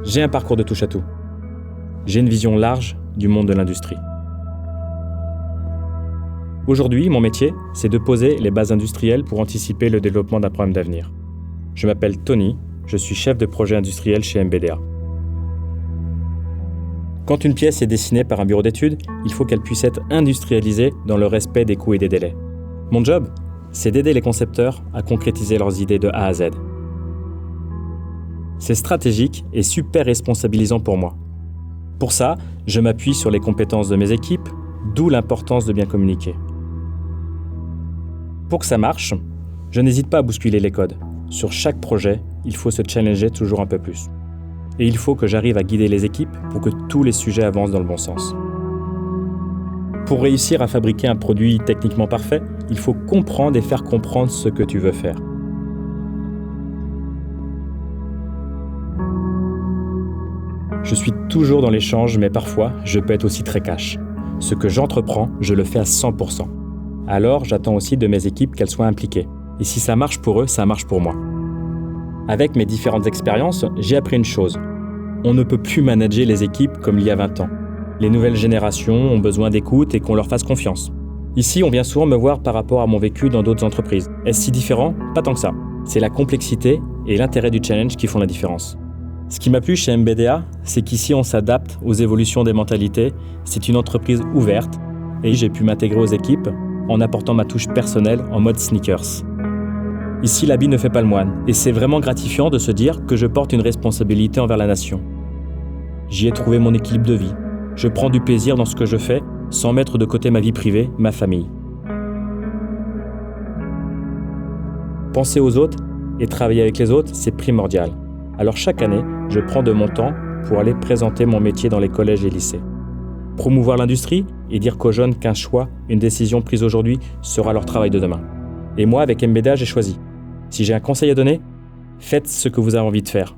J'ai un parcours de touche-à-tout. J'ai une vision large du monde de l'industrie. Aujourd'hui, mon métier, c'est de poser les bases industrielles pour anticiper le développement d'un problème d'avenir. Je m'appelle Tony, je suis chef de projet industriel chez MBDA. Quand une pièce est dessinée par un bureau d'études, il faut qu'elle puisse être industrialisée dans le respect des coûts et des délais. Mon job, c'est d'aider les concepteurs à concrétiser leurs idées de A à Z. C'est stratégique et super responsabilisant pour moi. Pour ça, je m'appuie sur les compétences de mes équipes, d'où l'importance de bien communiquer. Pour que ça marche, je n'hésite pas à bousculer les codes. Sur chaque projet, il faut se challenger toujours un peu plus. Et il faut que j'arrive à guider les équipes pour que tous les sujets avancent dans le bon sens. Pour réussir à fabriquer un produit techniquement parfait, il faut comprendre et faire comprendre ce que tu veux faire. Je suis toujours dans l'échange, mais parfois, je peux être aussi très cash. Ce que j'entreprends, je le fais à 100%. Alors, j'attends aussi de mes équipes qu'elles soient impliquées. Et si ça marche pour eux, ça marche pour moi. Avec mes différentes expériences, j'ai appris une chose. On ne peut plus manager les équipes comme il y a 20 ans. Les nouvelles générations ont besoin d'écoute et qu'on leur fasse confiance. Ici, on vient souvent me voir par rapport à mon vécu dans d'autres entreprises. Est-ce si différent? Pas tant que ça. C'est la complexité et l'intérêt du challenge qui font la différence. Ce qui m'a plu chez MBDA, c'est qu'ici on s'adapte aux évolutions des mentalités, c'est une entreprise ouverte et j'ai pu m'intégrer aux équipes en apportant ma touche personnelle en mode sneakers. Ici, l'habit ne fait pas le moine et c'est vraiment gratifiant de se dire que je porte une responsabilité envers la nation. J'y ai trouvé mon équilibre de vie. Je prends du plaisir dans ce que je fais sans mettre de côté ma vie privée, ma famille. Penser aux autres et travailler avec les autres, c'est primordial. Alors chaque année, je prends de mon temps pour aller présenter mon métier dans les collèges et lycées. Promouvoir l'industrie et dire qu'aux jeunes qu'un choix, une décision prise aujourd'hui sera leur travail de demain. Et moi, avec MBDA, j'ai choisi. Si j'ai un conseil à donner, faites ce que vous avez envie de faire.